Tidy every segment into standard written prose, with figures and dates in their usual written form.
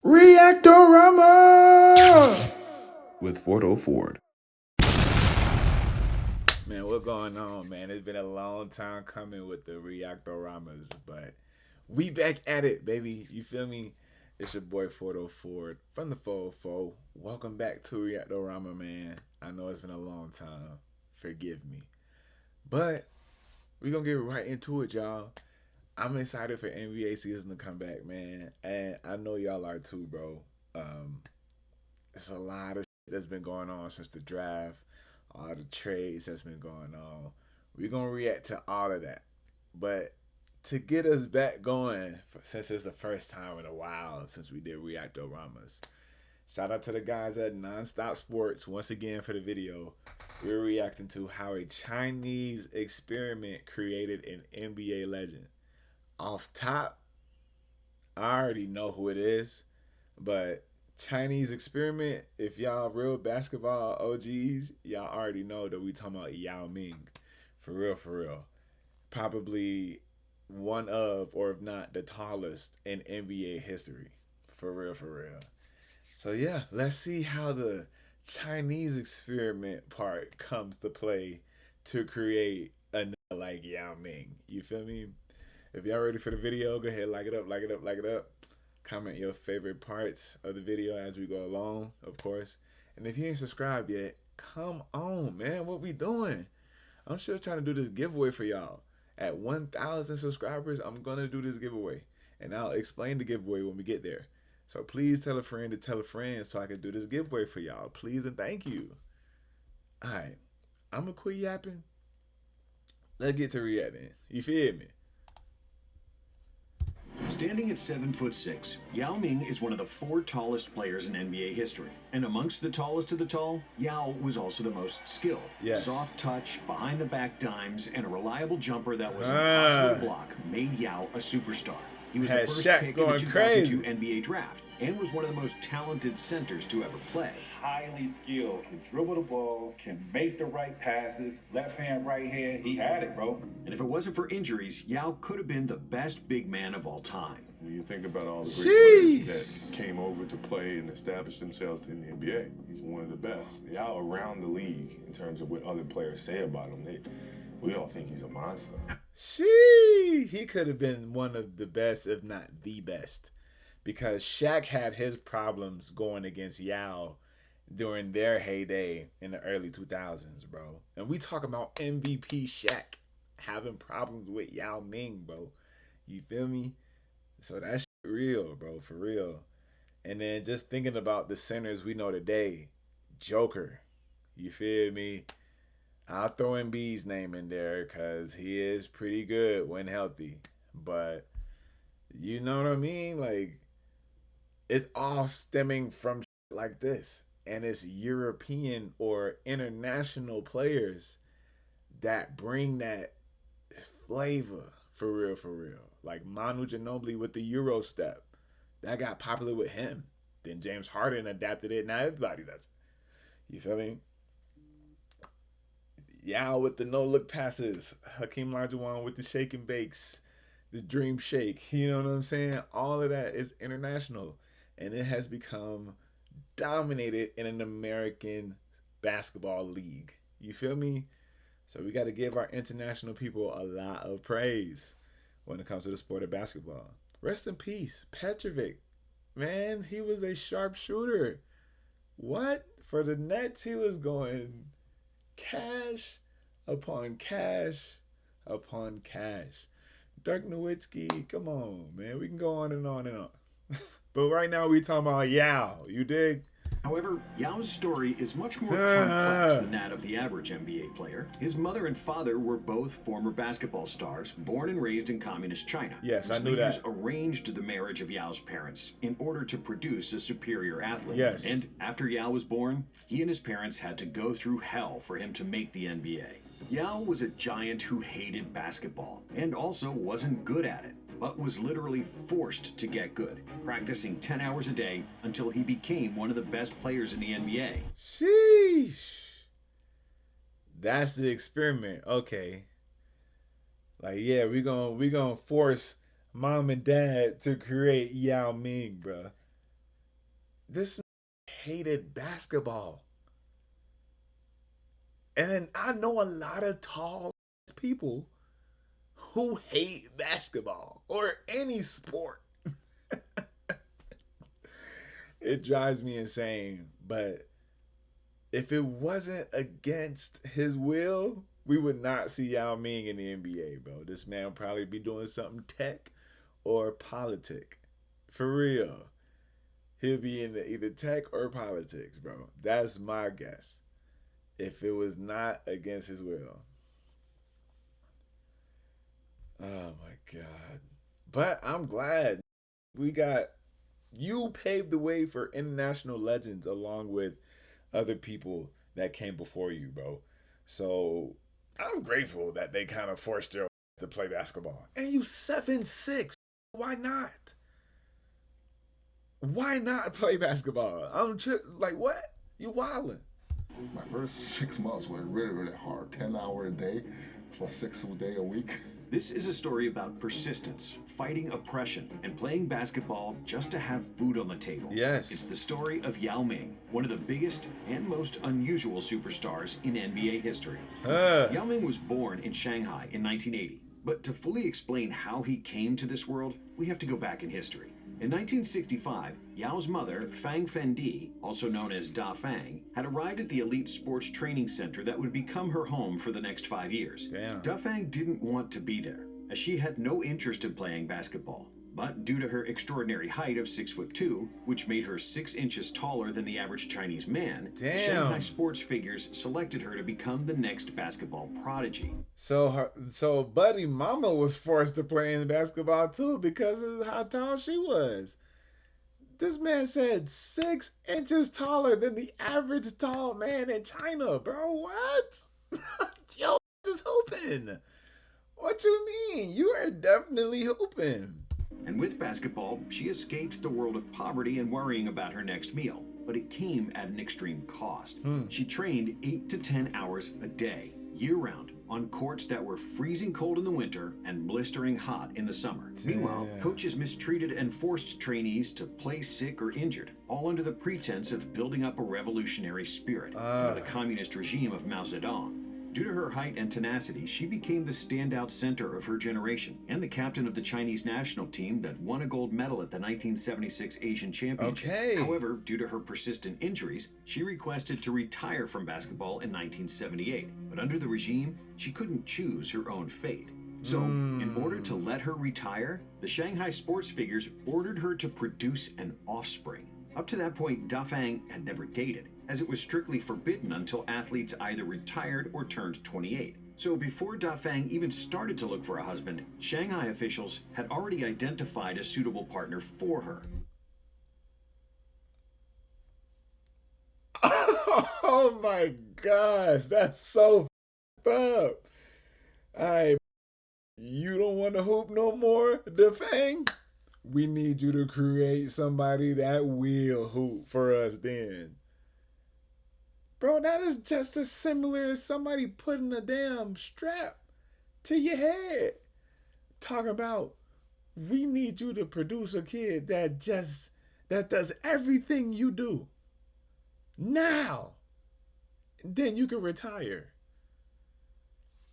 Reactorama with FordOhhFord. Man, what's going on, man? It's been a long time coming with the Reactoramas, but we back at it, baby. You feel me? It's your boy FordOhhFord from the FordOhhFord. Welcome back to Reactorama, man. I know it's been a long time. Forgive me. But we're going to get right into it, y'all. I'm excited for NBA season to come back, man. And I know y'all are too, bro. It's a lot of shit that's been going on since the draft, all the trades that's been going on. We're going to react to all of that. But to get us back going, since it's the first time in a while since we did Reactoramas, shout out to the guys at Nonstop Sports once again for the video. We're reacting to how a Chinese experiment created an NBA legend. Off top, I already know who it is, but Chinese experiment, if y'all real basketball OGs, y'all already know that we talking about Yao Ming. For real, for real. Probably one of, or if not, the tallest in NBA history. For real, for real. So yeah, let's see how the Chinese experiment part comes to play to create a like Yao Ming. You feel me? If y'all ready for the video, go ahead, like it up, like it up, like it up. Comment your favorite parts of the video as we go along, of course. And if you ain't subscribed yet, come on, man. What we doing? I'm still trying to do this giveaway for y'all. At 1,000 subscribers, I'm going to do this giveaway. And I'll explain the giveaway when we get there. So please tell a friend to tell a friend so I can do this giveaway for y'all. Please and thank you. All right. I'm going to quit yapping. Let's get to reacting. You feel me? Standing at 7'6", Yao Ming is one of the 4 tallest players in NBA history. And amongst the tallest of the tall, Yao was also the most skilled. Yes. Soft touch, behind the back dimes, and a reliable jumper that was impossible to block made Yao a superstar. He was the first Shaq pick in going the 2002 crazy. NBA draft and was one of the most talented centers to ever play. Highly skilled, can dribble the ball, can make the right passes, left hand, right hand, he had it, bro. And if it wasn't for injuries, Yao could have been the best big man of all time. When you think about all the great players that came over to play and establish themselves in the NBA, he's one of the best. Y'all around the league, in terms of what other players say about him, we all think he's a monster. He could have been one of the best, if not the best, because Shaq had his problems going against Yao during their heyday in the early 2000s, bro. And we talking about MVP Shaq having problems with Yao Ming, bro. You feel me? So that's real, bro, for real. And then just thinking about the centers we know today, Joker. You feel me? I'll throw Embiid's name in there because he is pretty good when healthy. But you know what I mean? Like, it's all stemming from like this. And it's European or international players that bring that flavor for real, for real. Like Manu Ginobili with the Euro step. That got popular with him. Then James Harden adapted it. Now everybody does it. You feel me? Yao with the no-look passes. Hakeem Olajuwon with the shake and bakes. The dream shake. You know what I'm saying? All of that is international. And it has become dominated in an American basketball league. You feel me? So we got to give our international people a lot of praise when it comes to the sport of basketball. Rest in peace, Petrovic. Man, he was a sharpshooter. What? For the Nets, he was going cash upon cash upon cash. Dirk Nowitzki, come on, man. We can go on and on and on. But right now we talking about Yao. You dig? However, Yao's story is much more complex than that of the average NBA player. His mother and father were both former basketball stars, born and raised in communist China. Yes, I knew His leaders that. arranged the marriage of Yao's parents in order to produce a superior athlete. Yes. And after Yao was born, he and his parents had to go through hell for him to make the NBA. Yao was a giant who hated basketball and also wasn't good at it, but was literally forced to get good, practicing 10 hours a day until he became one of the best players in the NBA. Sheesh. That's the experiment. Okay. Like, yeah, we gonna force mom and dad to create Yao Ming, bro. this hated basketball. And then I know a lot of tall people who hate basketball or any sport. It drives me insane. But if it wasn't against his will, we would not see Yao Ming in the NBA, bro. This man would probably be doing something tech or politic. For real. He'll be in either tech or politics, bro. That's my guess. If it was not against his will. Oh my God. But I'm glad you paved the way for international legends along with other people that came before you, bro. So I'm grateful that they kind of forced you to play basketball. And you 7'6". Why not? Why not play basketball? Like, what? You wildin'. My first 6 months were really, really hard. 10 hours a day for 6 days a week. This is a story about persistence, fighting oppression, and playing basketball just to have food on the table. Yes. It's the story of Yao Ming, one of the biggest and most unusual superstars in NBA history. Yao Ming was born in Shanghai in 1980. But to fully explain how he came to this world, we have to go back in history. In 1965, Yao's mother, Fang Fendi, also known as Da Fang, had arrived at the elite sports training center that would become her home for the next 5 years. Damn. Da Fang didn't want to be there, as she had no interest in playing basketball. But due to her extraordinary height of 6'2", which made her 6 inches taller than the average Chinese man, Damn. Shanghai sports figures selected her to become the next basketball prodigy. So Buddy Mama was forced to play in basketball too because of how tall she was. This man said 6 inches taller than the average tall man in China, bro. What? Yo, is hooping. What you mean? You are definitely hooping. And with basketball, she escaped the world of poverty and worrying about her next meal. But it came at an extreme cost. She trained 8 to 10 hours a day, year-round, on courts that were freezing cold in the winter and blistering hot in the summer. Meanwhile, coaches mistreated and forced trainees to play sick or injured, all under the pretense of building up a revolutionary spirit under the communist regime of Mao Zedong. Due to her height and tenacity, she became the standout center of her generation and the captain of the Chinese national team that won a gold medal at the 1976 Asian Championship. Okay. However, due to her persistent injuries, she requested to retire from basketball in 1978. But under the regime, she couldn't choose her own fate. So, in order to let her retire, the Shanghai sports figures ordered her to produce an offspring. Up to that point, Da Fang had never dated, as it was strictly forbidden until athletes either retired or turned 28. So before Da Fang even started to look for a husband, Shanghai officials had already identified a suitable partner for her. Oh my gosh, that's so up. You don't want to hoop no more, Da Fang? We need you to create somebody that will hoop for us then. Bro, that is just as similar as somebody putting a damn strap to your head. Talking about, we need you to produce a kid that does everything you do. Now. Then you can retire.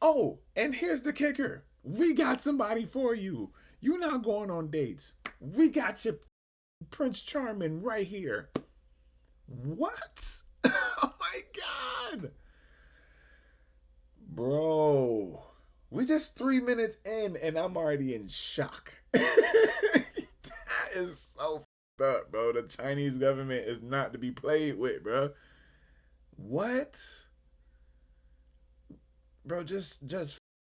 Oh, and here's the kicker. We got somebody for you. You're not going on dates. We got your Prince Charming right here. What? Oh my God. Bro, we just 3 minutes in and I'm already in shock. That is so f***ed up, bro. The Chinese government is not to be played with, bro. What? Bro, just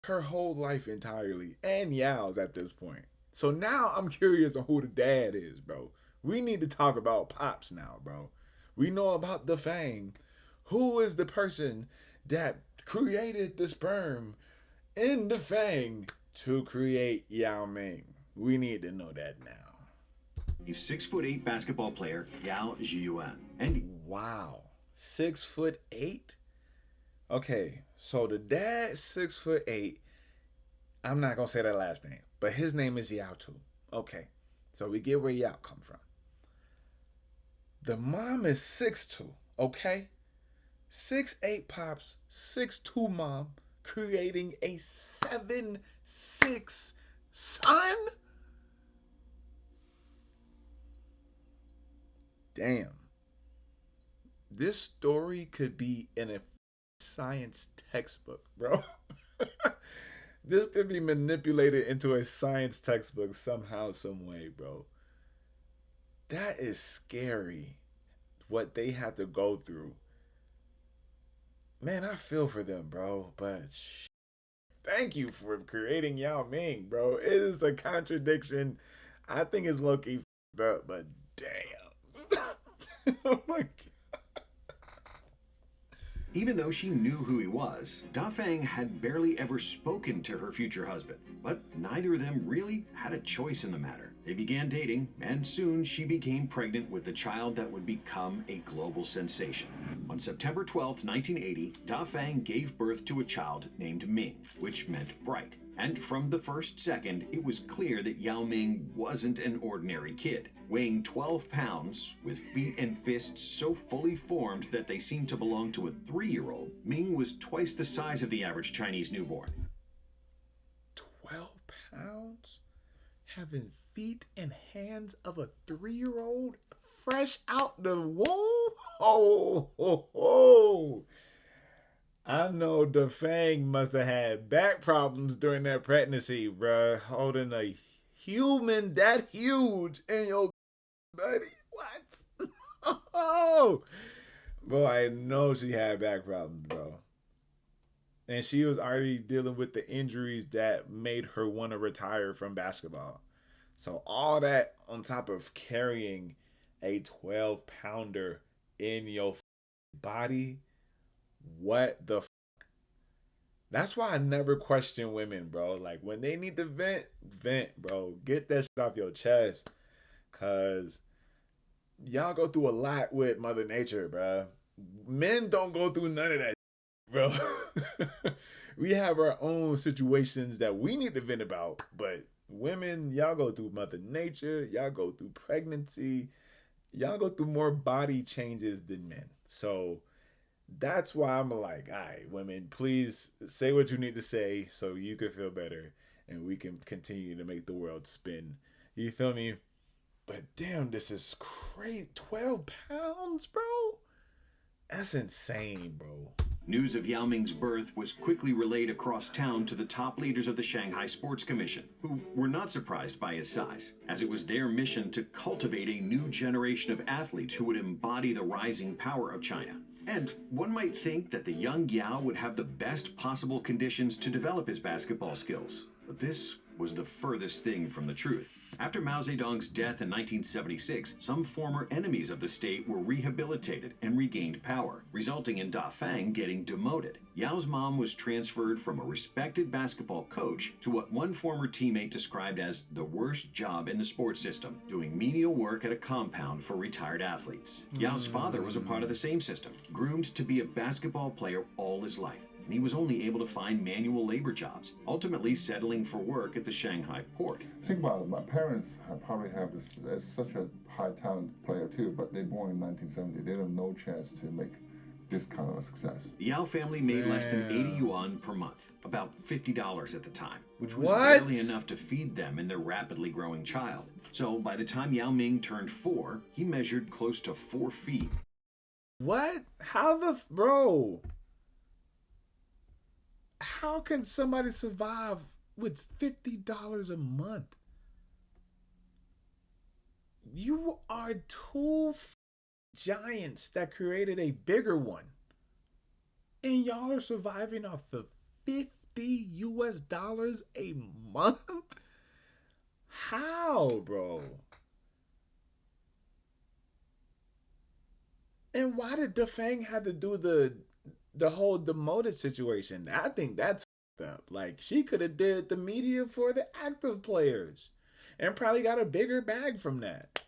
her whole life entirely. And Yao's at this point. So now I'm curious on who the dad is, bro. We need to talk about Pops now, bro. We know about the Fang. Who is the person that created the sperm in the Fang to create Yao Ming? We need to know that now. He's 6'8" basketball player Yao Zhiyuan. And wow, 6'8"? Okay, so the dad 6'8". I'm not gonna say that last name, but his name is Yao too. Okay, so we get where Yao come from. The mom is 6'2", okay? 6'8" pops, 6'2" mom, creating a 7'6" son? Damn. This story could be in a science textbook, bro. This could be manipulated into a science textbook somehow, some way, bro. That is scary, what they had to go through. Man, I feel for them, bro. But thank you for creating Yao Ming, bro. It is a contradiction. I think it's low-key f***ed up, but damn. Oh my God. Even though she knew who he was, Da Fang had barely ever spoken to her future husband. But neither of them really had a choice in the matter. They began dating, and soon she became pregnant with the child that would become a global sensation. On September 12, 1980, Da Fang gave birth to a child named Ming, which meant bright. And from the first second, it was clear that Yao Ming wasn't an ordinary kid. Weighing 12 pounds, with feet and fists so fully formed that they seemed to belong to a 3-year-old, Ming was twice the size of the average Chinese newborn. 12 pounds? Having feet and hands of a 3-year-old fresh out the womb? Oh. I know Da Fang must have had back problems during that pregnancy, bruh. Holding a human that huge in your buddy. What? Oh, bro, I know she had back problems, bro. And she was already dealing with the injuries that made her want to retire from basketball. So all that on top of carrying a 12-pounder in your body, what the f***? That's why I never question women, bro. Like, when they need to vent, bro. Get that shit off your chest. Because y'all go through a lot with Mother Nature, bro. Men don't go through none of that, bro. We have our own situations that we need to vent about. But women, y'all go through Mother Nature. Y'all go through pregnancy. Y'all go through more body changes than men. So that's why I'm like, all right, women, please say what you need to say so you can feel better and we can continue to make the world spin. You feel me? But damn, this is crazy. 12 pounds, bro? That's insane, bro. News of Yao Ming's birth was quickly relayed across town to the top leaders of the Shanghai Sports Commission, who were not surprised by his size, as it was their mission to cultivate a new generation of athletes who would embody the rising power of China. And one might think that the young Yao would have the best possible conditions to develop his basketball skills. But this was the furthest thing from the truth. After Mao Zedong's death in 1976, some former enemies of the state were rehabilitated and regained power, resulting in Da Fang getting demoted. Yao's mom was transferred from a respected basketball coach to what one former teammate described as the worst job in the sports system, doing menial work at a compound for retired athletes. Yao's father was a part of the same system, groomed to be a basketball player all his life. And he was only able to find manual labor jobs, ultimately settling for work at the Shanghai port. Think about it, my parents probably have this, such a high talent player too, but they're born in 1970. They have no chance to make this kind of a success. The Yao family made less than 80 yuan per month, about $50 at the time, which was What? barely enough to feed them and their rapidly growing child. So by the time Yao Ming turned 4, he measured close to 4 feet. What? Bro? How can somebody survive with $50 a month? You are two giants that created a bigger one. And y'all are surviving off of $50 a month? How, bro? And why did Da Fang have to do the whole demoted situation? I think that's f***ed up. Like, she could have did the media for the active players and probably got a bigger bag from that.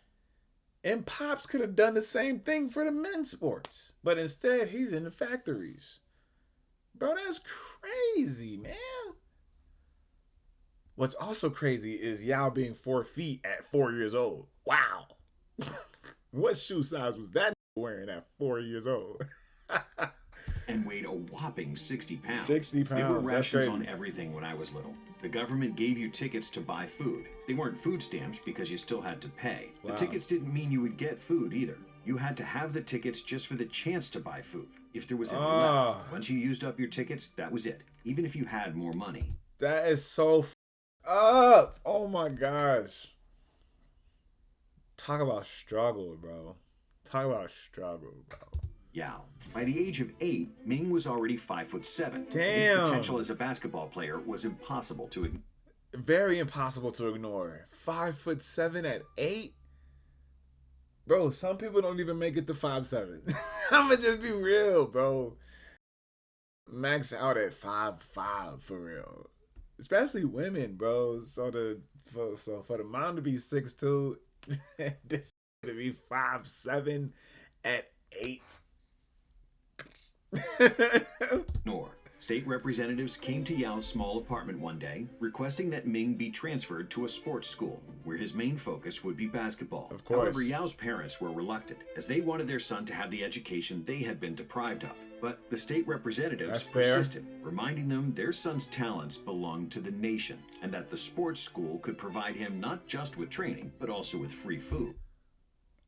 And Pops could have done the same thing for the men's sports. But instead, he's in the factories. Bro, that's crazy, man. What's also crazy is Yao being 4 feet at 4 years old. Wow. What shoe size was that wearing at 4 years old? And weighed a whopping 60 pounds. 60 There were pounds. That's rations crazy. on everything when I was little. The government gave you tickets to buy food. They weren't food stamps because you still had to pay. Wow. The tickets didn't mean you would get food either. You had to have the tickets just for the chance to buy food. If there was any left, once you used up your tickets, that was it. Even if you had more money. That is so up. Oh my gosh. Talk about struggle, bro. Talk about struggle, bro. Yao. By the age of 8, Ming was already 5'7". Damn. His potential as a basketball player was impossible to ignore. Very impossible to ignore. 5'7" at 8? Bro, some people don't even make it to 5'7". I'ma just be real, bro. Max out at 5'5" for real. Especially women, bro. So for the mom to be 6'2", this to be 5'7" at 8. State representatives came to Yao's small apartment one day, requesting that Ming be transferred to a sports school, where his main focus would be basketball. Of course. However, Yao's parents were reluctant, as they wanted their son to have the education they had been deprived of. But the state representatives persisted, reminding them their son's talents belonged to the nation, and that the sports school could provide him not just with training, but also with free food.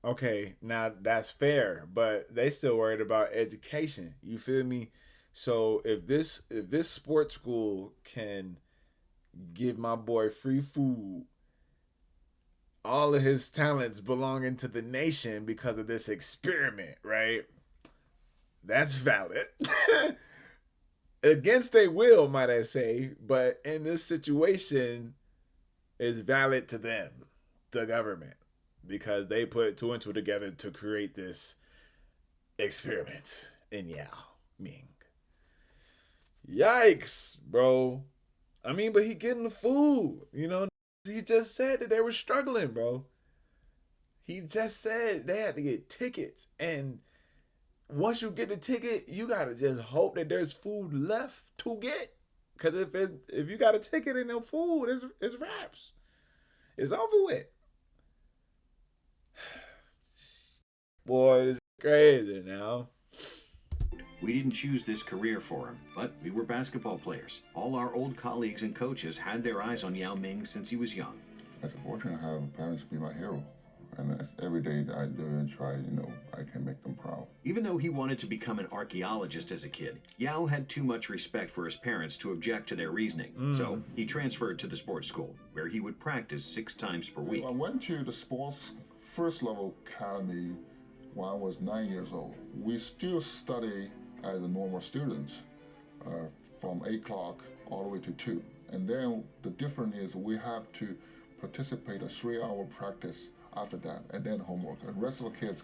Okay, now that's fair, but they still worried about education. You feel me? So if this sports school can give my boy free food, all of his talents belonging to the nation because of this experiment, right? That's valid. Against their will, might I say, but in this situation, it's valid to them, the government, because they put 2 and 2 together to create this experiment in Yao Ming. Yikes, bro. I mean, but he getting the food, you know. He just said that they were struggling, bro. He just said they had to get tickets, and once you get the ticket, you gotta just hope that there's food left to get. Cause if you got a ticket and no food, it's wraps. It's over with. Boy, it's crazy now. We didn't choose this career for him, but we were basketball players. All our old colleagues and coaches had their eyes on Yao Ming since he was young. I'm fortunate to have parents be my hero. And every day I do and try, I can make them proud. Even though he wanted to become an archaeologist as a kid, Yao had too much respect for his parents to object to their reasoning. So he transferred to the sports school, where he would practice 6 times per week. I went to the sports first level academy when I was 9 years old. We still study as a normal student from 8 o'clock all the way to 2. And then the difference is we have to participate a 3-hour practice after that, and then homework. And the rest of the kids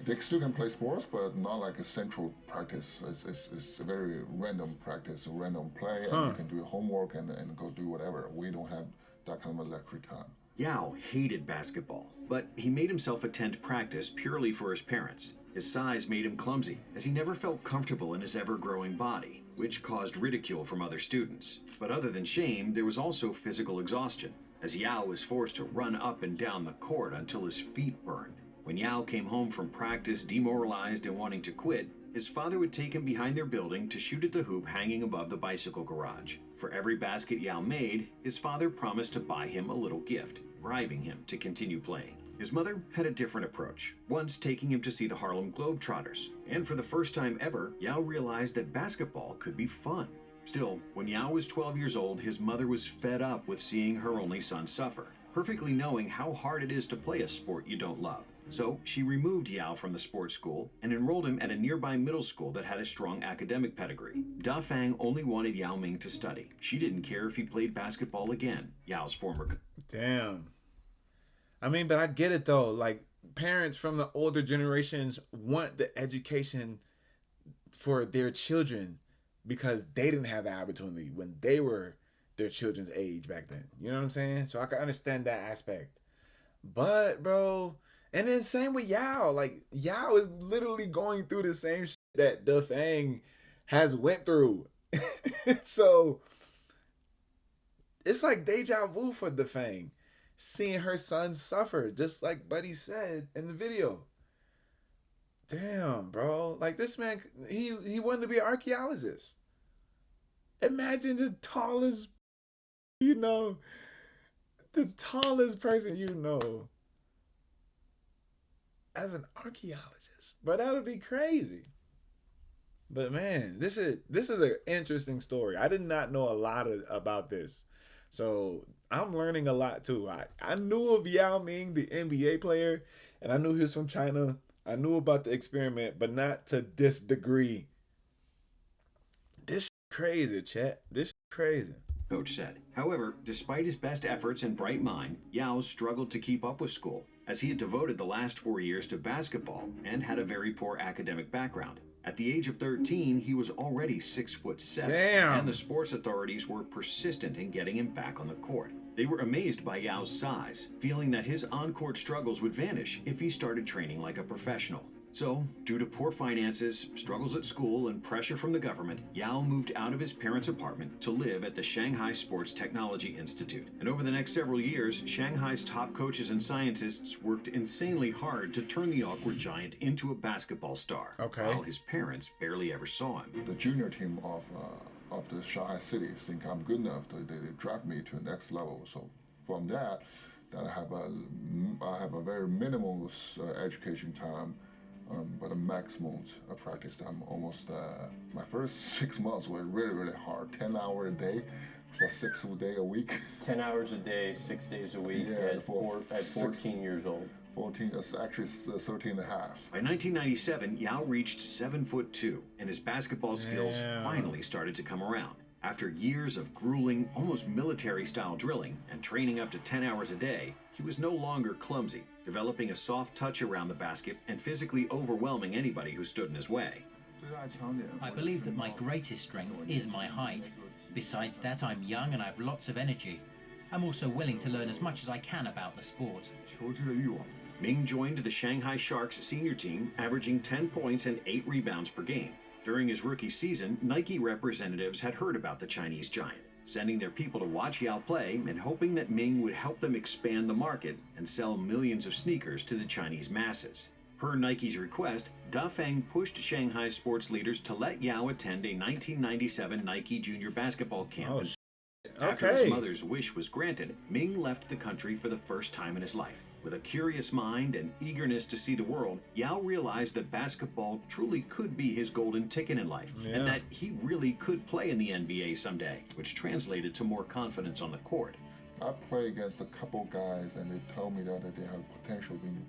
they still can play sports, but not like a central practice. It's a very random practice, a random play, and you can do homework and go do whatever. We don't have that kind of a luxury time. Yao hated basketball, but he made himself attend practice purely for his parents. His size made him clumsy, as he never felt comfortable in his ever-growing body, which caused ridicule from other students. But other than shame, there was also physical exhaustion, as Yao was forced to run up and down the court until his feet burned. When Yao came home from practice demoralized and wanting to quit, his father would take him behind their building to shoot at the hoop hanging above the bicycle garage. For every basket Yao made, his father promised to buy him a little gift, bribing him to continue playing. His mother had a different approach, once taking him to see the Harlem Globetrotters. And for the first time ever, Yao realized that basketball could be fun. Still, when Yao was 12 years old, his mother was fed up with seeing her only son suffer, perfectly knowing how hard it is to play a sport you don't love. So she removed Yao from the sports school and enrolled him at a nearby middle school that had a strong academic pedigree. Da Fang only wanted Yao Ming to study. She didn't care if he played basketball again, Yao's former... Damn. I mean, but I get it though. Like, parents from the older generations want the education for their children because they didn't have the opportunity when they were their children's age back then. You know what I'm saying? So I can understand that aspect. But, bro, and then same with Yao. Like, Yao is literally going through the same shit that Da Fang has went through. So it's like deja vu for Da Fang. seeing her son suffer, just like Buddy said in the video. Damn, bro. Like, this man, he wanted to be an archaeologist. Imagine the tallest, the tallest person as an archaeologist. But that would be crazy. But man, this is an interesting story. I did not know a lot about this. So I'm learning a lot too. I knew of Yao Ming, the NBA player, and I knew he was from China. I knew about the experiment, but not to this degree. This crazy, chat. This crazy. Coach said. However, despite his best efforts and bright mind, Yao struggled to keep up with school, as he had devoted the last 4 years to basketball and had a very poor academic background. At the age of 13, he was already 6'7", Damn. and the sports authorities were persistent in getting him back on the court. They were amazed by Yao's size, feeling that his on-court struggles would vanish if he started training like a professional. So, due to poor finances, struggles at school, and pressure from the government, Yao moved out of his parents' apartment to live at the Shanghai Sports Technology Institute. And over the next several years, Shanghai's top coaches and scientists worked insanely hard to turn the awkward giant into a basketball star, while his parents barely ever saw him. The junior team of the Shanghai City think I'm good enough. They draft me to the next level. So from that I have a very minimal education time. But a maximum practice time. Almost my first 6 months were really, really hard. 10 hours a day for 6 days a week. 10 hours a day, 6 days a week at 14 years old. 14, that's actually 13 and a half. By 1997, Yao reached 7'2", and his basketball skills finally started to come around. After years of grueling, almost military-style drilling and training up to 10 hours a day, he was no longer clumsy, developing a soft touch around the basket and physically overwhelming anybody who stood in his way. I believe that my greatest strength is my height. Besides that, I'm young and I have lots of energy. I'm also willing to learn as much as I can about the sport. Ming joined the Shanghai Sharks senior team, averaging 10 points and 8 rebounds per game. During his rookie season, Nike representatives had heard about the Chinese giant, sending their people to watch Yao play and hoping that Ming would help them expand the market and sell millions of sneakers to the Chinese masses. Per Nike's request, Da Feng pushed Shanghai sports leaders to let Yao attend a 1997 Nike junior basketball camp. After his mother's wish was granted, Ming left the country for the first time in his life. With a curious mind and eagerness to see the world, Yao realized that basketball truly could be his golden ticket in life, and that he really could play in the NBA someday, which translated to more confidence on the court. I played against a couple guys, and they told me that they have potential being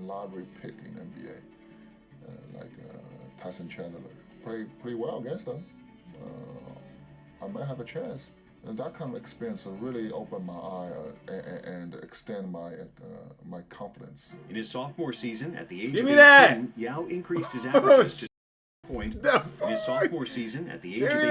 lottery pick in NBA, like Tyson Chandler. Played pretty well against them. I might have a chance. And that kind of experience really opened my eye and extend my confidence. In his sophomore season, at the age of 18, Yao increased his averages to points. In his sophomore season, at the age of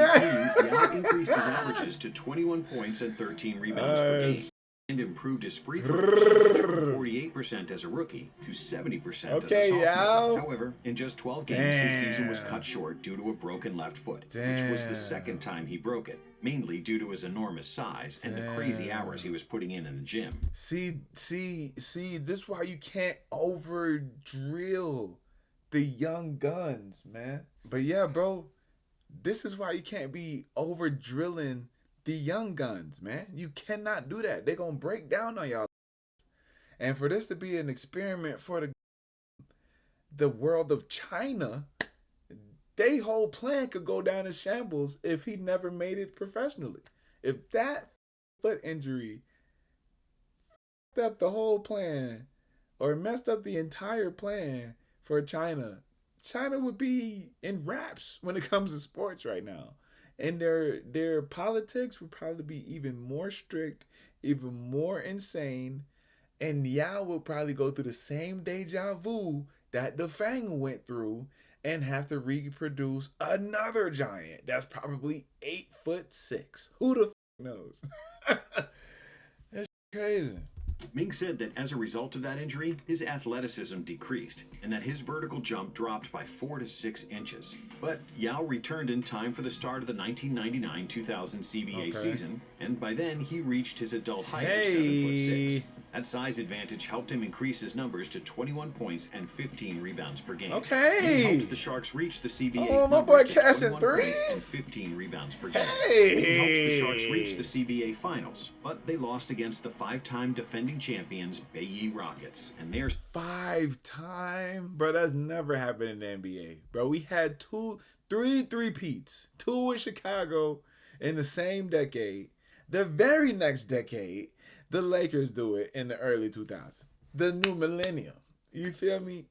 18, Yao increased his averages to 21 points and 13 rebounds per game, and improved his free throw percentage from 48% as a rookie to 70% as a sophomore. However, in just 12 games, his season was cut short due to a broken left foot, which was the second time he broke it, mainly due to his enormous size and the crazy hours he was putting in the gym. See, this is why you can't over drill the young guns, man. But yeah, bro, this is why you can't be over drilling the young guns, man. You cannot do that. They're gonna break down on y'all. And for this to be an experiment for the world of China, their whole plan could go down in shambles if he never made it professionally. If that foot injury messed up the whole plan, or messed up the entire plan for China, China would be in wraps when it comes to sports right now. And their politics would probably be even more strict, even more insane. And Yao will probably go through the same deja vu that the Fang went through and have to reproduce another giant that's probably 8'6". Who the knows? That's crazy. Ming said that as a result of that injury, his athleticism decreased, and that his vertical jump dropped by 4 to 6 inches. But Yao returned in time for the start of the 1999-2000 CBA season, and by then he reached his adult height of 7'6". That size advantage helped him increase his numbers to 21 points and 15 rebounds per game. He helped the Sharks reach the CBA numbers to 21 points and 15 rebounds per game. He helped the Sharks reach the CBA finals, but they lost against the 5-time defending champions Beijing Rockets, and their 5-time, bro. That's never happened in the NBA, bro. We had three three-peats, 2 in Chicago in the same decade. The very next decade, the Lakers do it in the early 2000s, the new millennium. You feel me?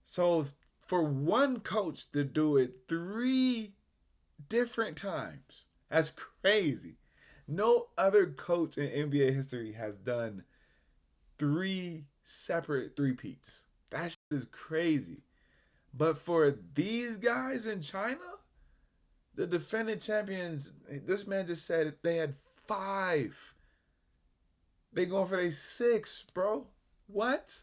So for one coach to do it 3 different times, that's crazy. No other coach in NBA history has done 3 separate three-peats. That shit is crazy. But for these guys in China, the defending champions, this man just said they had 5. They going for their 6, bro. What?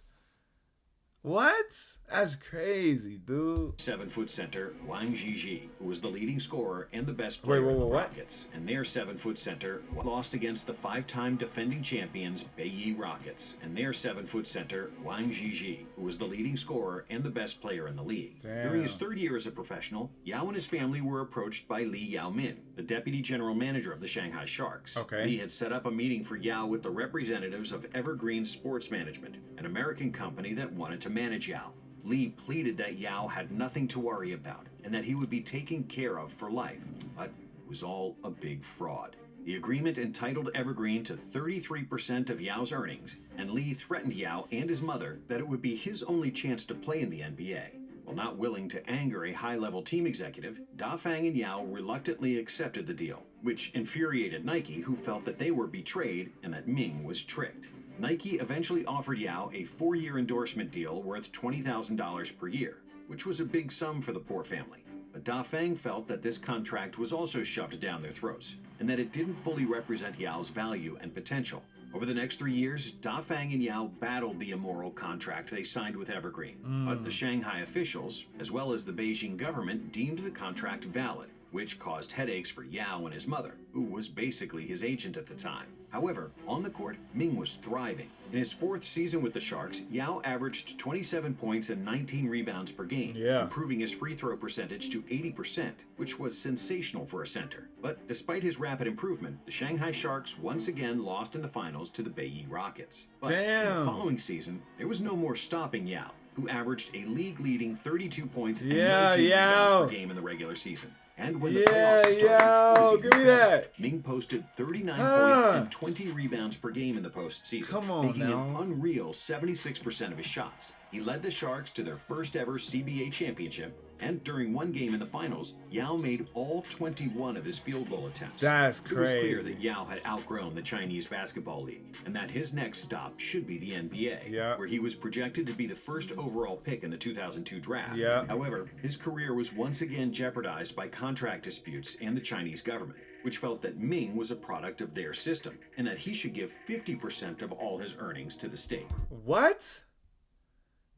That's crazy, dude. 7-foot center Wang Zhizhi, who was the leading scorer and the best player in the Rockets, and their 7-foot center lost against the 5-time defending champions Beijing Rockets, and their 7-foot center Wang Zhizhi, who was the leading scorer and the best player in the league. During his 3rd year as a professional, Yao and his family were approached by Yao Ming, the deputy general manager of the Shanghai Sharks. Li had set up a meeting for Yao with the representatives of Evergreen Sports Management, an American company that wanted to manage Yao. Li pleaded that Yao had nothing to worry about and that he would be taken care of for life, but it was all a big fraud. The agreement entitled Evergreen to 33% of Yao's earnings, and Li threatened Yao and his mother that it would be his only chance to play in the NBA. While not willing to anger a high-level team executive, Dafang and Yao reluctantly accepted the deal, which infuriated Nike, who felt that they were betrayed and that Ming was tricked. Nike eventually offered Yao a 4-year endorsement deal worth $20,000 per year, which was a big sum for the poor family. But Dafang felt that this contract was also shoved down their throats, and that it didn't fully represent Yao's value and potential. Over the next 3 years, Dafang and Yao battled the immoral contract they signed with Evergreen, but the Shanghai officials, as well as the Beijing government, deemed the contract valid, which caused headaches for Yao and his mother, who was basically his agent at the time. However, on the court, Ming was thriving. In his 4th season with the Sharks, Yao averaged 27 points and 19 rebounds per game, improving his free throw percentage to 80%, which was sensational for a center. But despite his rapid improvement, the Shanghai Sharks once again lost in the finals to the Beijing Rockets. But in the following season, there was no more stopping Yao, who averaged a league-leading 32 points and 19 rebounds per game in the regular season. And when the playoffs started, give me that. Ming posted 39 points and 20 rebounds per game in the postseason, making an unreal 76% of his shots. He led the Sharks to their first ever CBA championship, and during one game in the finals, Yao made all 21 of his field goal attempts. That's crazy. It was clear that Yao had outgrown the Chinese basketball league, and that his next stop should be the NBA, where he was projected to be the first overall pick in the 2002 draft. However, his career was once again jeopardized by contract disputes and the Chinese government, which felt that Ming was a product of their system, and that he should give 50% of all his earnings to the state. What?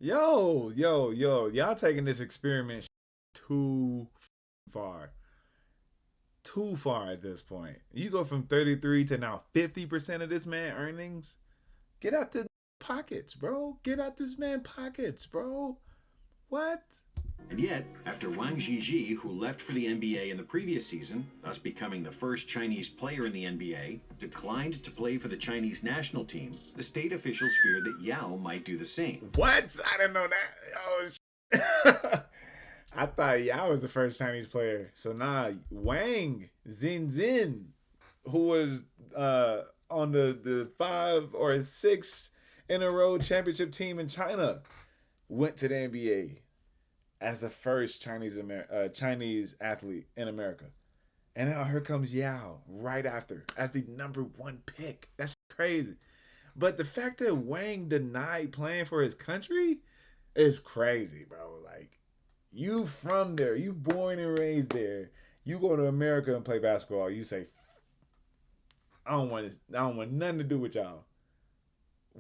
Y'all taking this experiment too far. Too far at this point. You go from 33 to now 50% of this man earnings. Get out the pockets, bro. Get out this man pockets, bro. What? And yet, after Wang Zhizhi, who left for the NBA in the previous season, thus becoming the first Chinese player in the NBA, declined to play for the Chinese national team, the state officials feared that Yao might do the same. What? I didn't know that. Oh, I thought Yao was the first Chinese player. So nah, Wang Zin, who was on the 5 or 6 in a row championship team in China, went to the NBA as the first Chinese athlete in America. And now here comes Yao right after as the #1 pick. That's crazy. But the fact that Wang denied playing for his country is crazy, bro. Like, you from there, you born and raised there. You go to America and play basketball, you say, I don't want nothing to do with y'all.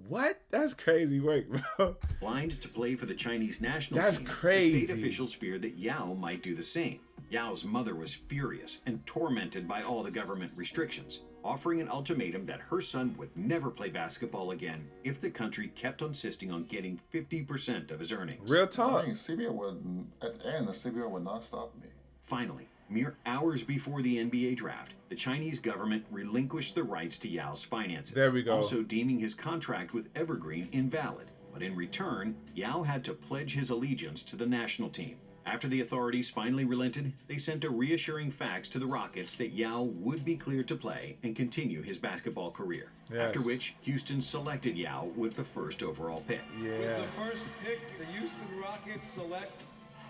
What? That's crazy work, bro. Blind to play for the Chinese national That's team, crazy. the state officials feared that Yao might do the same. Yao's mother was furious and tormented by all the government restrictions, offering an ultimatum that her son would never play basketball again if the country kept insisting on getting 50% of his earnings. Real talk. I mean, CBA would not stop me. Finally, mere hours before the NBA draft, the Chinese government relinquished the rights to Yao's finances. There we go. Also deeming his contract with Evergreen invalid. But in return, Yao had to pledge his allegiance to the national team. After the authorities finally relented, they sent a reassuring fax to the Rockets that Yao would be cleared to play and continue his basketball career. Yes. After which, Houston selected Yao with the first overall pick. Yeah. With the first pick, the Houston Rockets select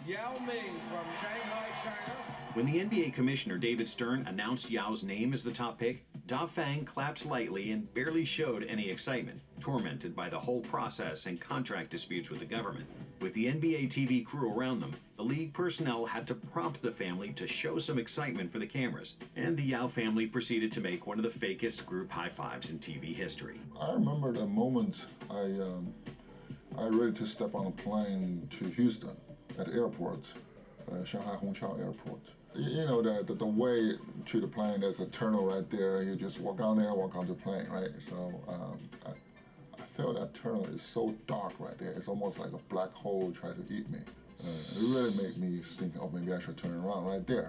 Yao Ming from Shanghai, China. When the NBA commissioner David Stern announced Yao's name as the top pick, Da Fang clapped lightly and barely showed any excitement, tormented by the whole process and contract disputes with the government. With the NBA TV crew around them, the league personnel had to prompt the family to show some excitement for the cameras, and the Yao family proceeded to make one of the fakest group high fives in TV history. I remember the moment I ready to step on a plane to Houston at the airport, Shanghai Hongqiao Airport. You know, the way to the plane, there's a tunnel right there. You just walk on there, walk on the plane, right? So I feel that tunnel is so dark right there. It's almost like a black hole trying to eat me. It really made me think, oh, maybe I should turn around right there.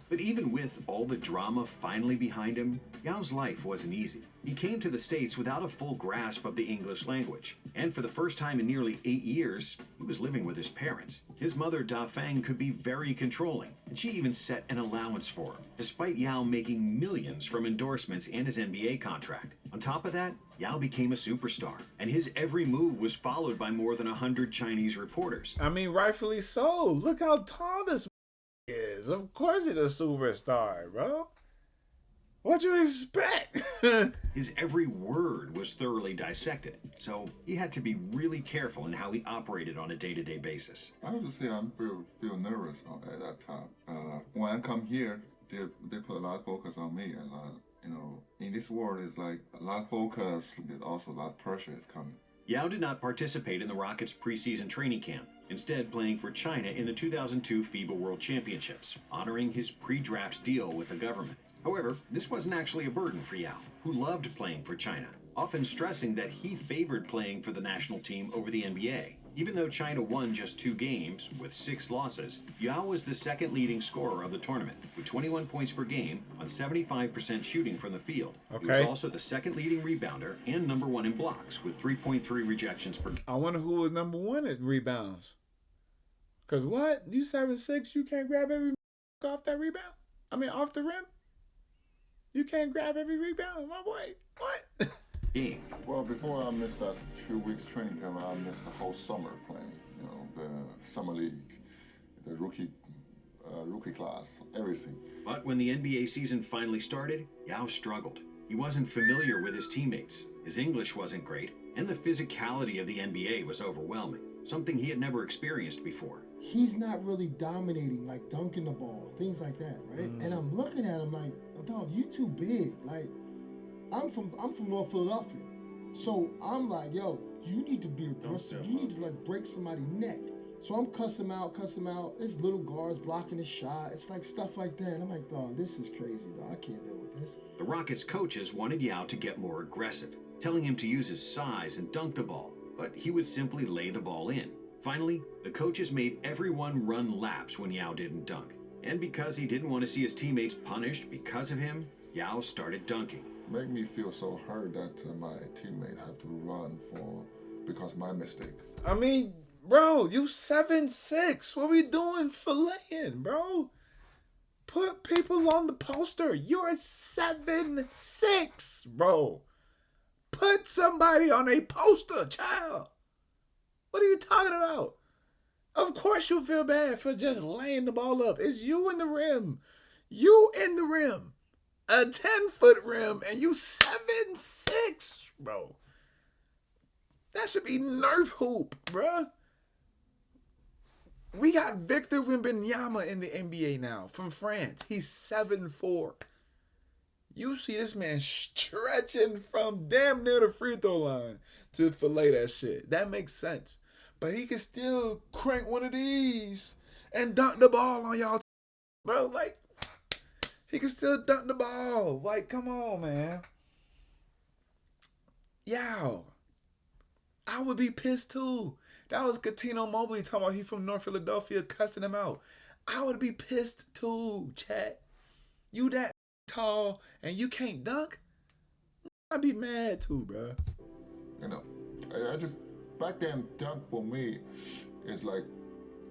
But even with all the drama finally behind him, Yao's life wasn't easy. He came to the States without a full grasp of the English language. And for the first time in nearly 8 years, he was living with his parents. His mother, Da Fang, could be very controlling, and she even set an allowance for him, despite Yao making millions from endorsements and his NBA contract. On top of that, Yao became a superstar, and his every move was followed by more than 100 Chinese reporters. I mean, rightfully so. Look how tall this is. Of course he's a superstar, bro. What you expect? His every word was thoroughly dissected, so he had to be really careful in how he operated on a day-to-day basis. I have to say I feel nervous at that time. When I come here, they put a lot of focus on me, and you know, in this world, it's like a lot of focus, but also a lot of pressure is coming. Yao did not participate in the Rockets' preseason training camp, instead playing for China in the 2002 FIBA World Championships, honoring his pre-draft deal with the government. However, this wasn't actually a burden for Yao, who loved playing for China, often stressing that he favored playing for the national team over the NBA. Even though China won just 2 games, with 6 losses, Yao was the second leading scorer of the tournament, with 21 points per game on 75% shooting from the field. Okay. He was also the second leading rebounder and number 1 in blocks, with 3.3 rejections per game. I wonder who was number 1 at rebounds. Because what? You 7'6", you can't grab every off that rebound? I mean, off the rim? You can't grab every rebound, my boy. What? Game. Well, before I missed that 2 weeks training camp, I missed the whole summer playing. You know, the summer league, the rookie class, everything. But when the NBA season finally started, Yao struggled. He wasn't familiar with his teammates. His English wasn't great, and the physicality of the NBA was overwhelming, something he had never experienced before. He's not really dominating, like dunking the ball, things like that, right? And I'm looking at him like, dog, you too big. Like, I'm from North Philadelphia, so I'm like, yo, you need to be aggressive. You need to like break somebody's neck. So I'm cussing him out. It's little guards blocking the shot. It's like stuff like that. And I'm like, dog, this is crazy, dog. I can't deal with this. The Rockets' coaches wanted Yao to get more aggressive, telling him to use his size and dunk the ball, but he would simply lay the ball in. Finally, the coaches made everyone run laps when Yao didn't dunk. And because he didn't want to see his teammates punished because of him, Yao started dunking. Make me feel so hurt that my teammate have to run because my mistake. I mean, bro, you 7'6". What we doing filleting, bro? Put people on the poster. You're 7'6", bro. Put somebody on a poster, child. What are you talking about? Of course you feel bad for just laying the ball up. It's you in the rim. You in the rim. A 10-foot rim, and you 7'6", bro. That should be Nerf hoop, bro. We got Victor Wembanyama in the NBA now from France. He's 7'4". You see this man stretching from damn near the free throw line to fillet that shit. That makes sense. But he can still crank one of these and dunk the ball on y'all, bro. Like, he can still dunk the ball. Like, come on, man. Yo, I would be pissed too. That was Catino Mobley talking about he from North Philadelphia cussing him out. I would be pissed too, chat. You that tall and you can't dunk? I'd be mad too, bro. You know, I just, back then, dunk for me is like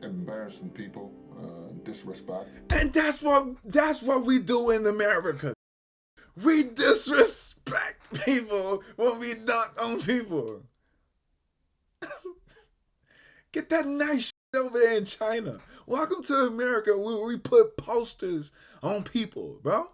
embarrassing people, disrespect. And that's what we do in America. We disrespect people when we dunk on people. Get that nice shit over there in China. Welcome to America where we put posters on people, bro.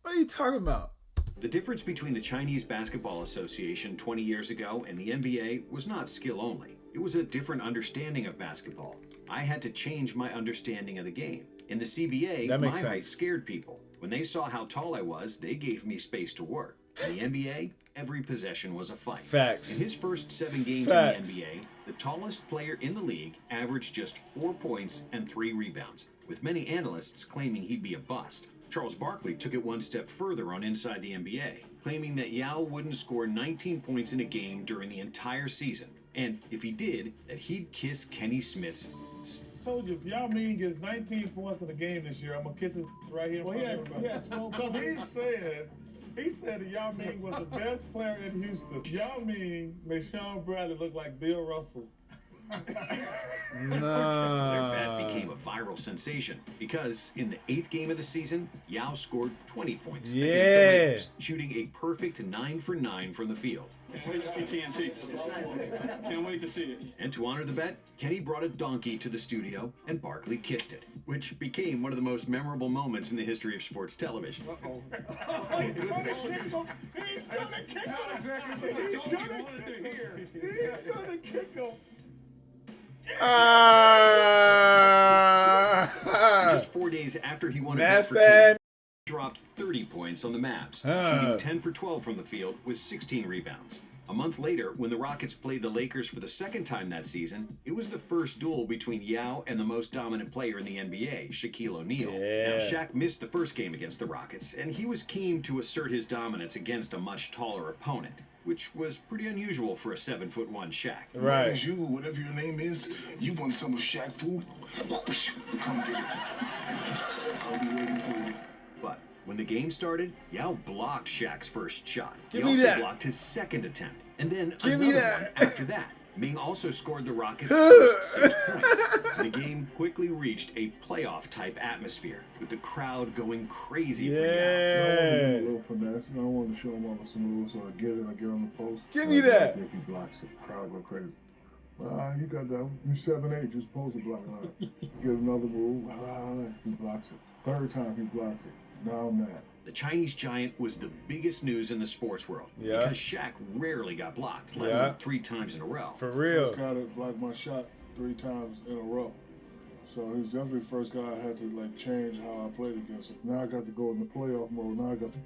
What are you talking about? The difference between the Chinese Basketball Association 20 years ago and the NBA was not skill only. It was a different understanding of basketball. I had to change my understanding of the game. In the CBA, my height scared people. When they saw how tall I was, they gave me space to work. In the NBA, every possession was a fight. Facts. In his first 7 games in the NBA, the tallest player in the league averaged just 4 points and 3 rebounds, with many analysts claiming he'd be a bust. Charles Barkley took it one step further on Inside the NBA, claiming that Yao wouldn't score 19 points in a game during the entire season, and if he did, that he'd kiss Kenny Smith's. I told you, if Yao Ming gets 19 points in the game this year, I'm gonna kiss his right here. Well, he had 12. Because he said that Yao Ming was the best player in Houston. Yao Ming made Sean Bradley look like Bill Russell. Their bet became a viral sensation because in the 8th game of the season, Yao scored 20 points against the Lakers, shooting a perfect 9 for 9 from the field. Can't wait to see TNT. Can't wait to see it. And to honor the bet, Kenny brought a donkey to the studio and Barkley kissed it, which became one of the most memorable moments in the history of sports television. Uh-oh. He's gonna kick him! He's gonna kick him! He's gonna kick him! Just 4 days after he won a bet for Kenny, he dropped 30 points on the Mavs, shooting 10 for 12 from the field with 16 rebounds. A month later, when the Rockets played the Lakers for the second time that season, it was the first duel between Yao and the most dominant player in the NBA, Shaquille O'Neal. Now, Shaq missed the first game against the Rockets, and he was keen to assert his dominance against a much taller opponent, which was pretty unusual for a 7'1" Shaq. Right. You, whatever your name is, you want some of Shaq food? Come get it. I'll be waiting for you. But when the game started, Yao blocked Shaq's first shot. Give he me also that. blocked his second attempt, and then Give me another that. one after that. Ming also scored the Rockets' first 6 points. The game quickly reached a playoff-type atmosphere, with the crowd going crazy for Yao. I wanted to do a little finesse. I wanted to show him all the smooth, so I get on the post. Give me that. I think he blocks it. Crowd go crazy. You got that. You 7'8", just pose a block line. Get another move. He blocks it. Third time he blocks it. Now I'm mad. The Chinese giant was the biggest news in the sports world because Shaq rarely got blocked, let alone 3 times in a row. For real. First guy that blocked my shot 3 times in a row. So he was definitely the first guy I had to change how I played against him. Now I got to go in the playoff mode. Now I got to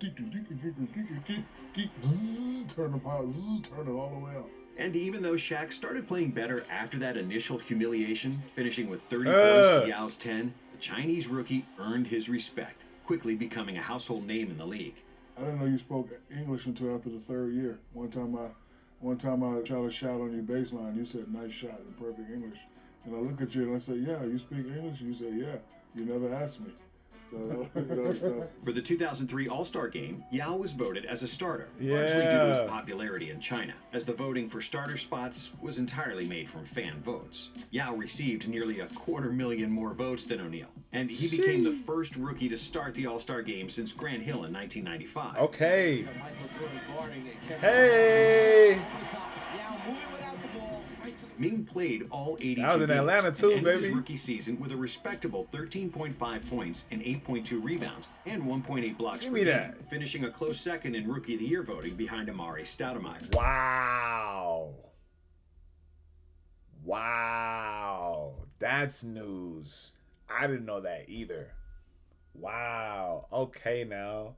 turn the power, turn it all the way up. And even though Shaq started playing better after that initial humiliation, finishing with 30 points to Yao's 10, the Chinese rookie earned his respect, quickly becoming a household name in the league. I didn't know you spoke English until after the 3rd year. One time I tried a shot on your baseline. You said, "Nice shot," in perfect English. And I look at you and I say, "Yeah, you speak English?" You say, "Yeah." You never asked me. For the 2003 All-Star Game, Yao was voted as a starter, largely due to his popularity in China, as the voting for starter spots was entirely made from fan votes. Yao received nearly 250,000 more votes than O'Neal, and he became the first rookie to start the All-Star Game since Grant Hill in 1995. Okay. Hey. Ming played all 82 I was in Atlanta too, baby. His rookie season with a respectable 13.5 points and 8.2 rebounds and 1.8 blocks per game, finishing a close second in Rookie of the Year voting behind Amari Stoudemire. Wow. That's news. I didn't know that either. Wow. Okay, now.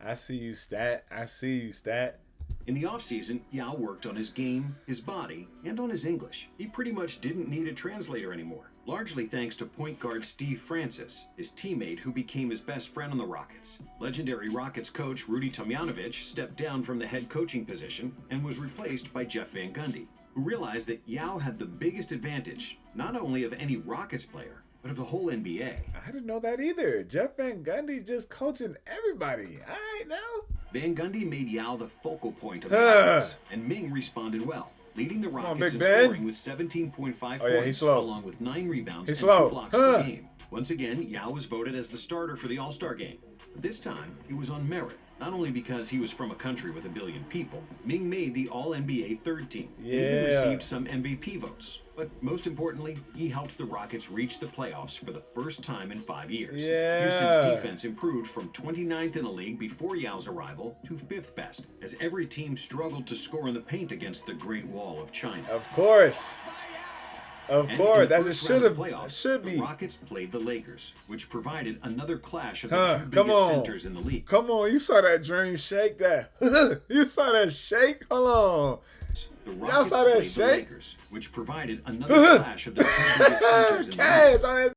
I see you, Stat. I see you, Stat. In the offseason, Yao worked on his game, his body, and on his English. He pretty much didn't need a translator anymore, largely thanks to point guard Steve Francis, his teammate who became his best friend on the Rockets. Legendary Rockets coach Rudy Tomjanovich stepped down from the head coaching position and was replaced by Jeff Van Gundy, who realized that Yao had the biggest advantage, not only of any Rockets player, but of the whole NBA. I didn't know that either. Jeff Van Gundy just coaching everybody. I know. Van Gundy made Yao the focal point of the Rockets, and Ming responded well, leading the Rockets in scoring with 17.5 points, along with 9 rebounds and 2 blocks per game. Once again, Yao was voted as the starter for the All-Star game. But this time, it was on merit, not only because he was from a country with 1 billion people. Ming made the All-NBA third team, and even received some MVP votes. But most importantly, he helped the Rockets reach the playoffs for the first time in 5 years. Houston's defense improved from 29th in the league before Yao's arrival to 5th best, as every team struggled to score in the paint against the Great Wall of China. Of course. Of course, as it should be. The Rockets played the Lakers, which provided another clash of the two biggest centers in the league. Come on, you saw that dream shake that. You saw that shake? Hold on. Y'all saw that shake? Lakers, which provided another clash of the two biggest centers in the league.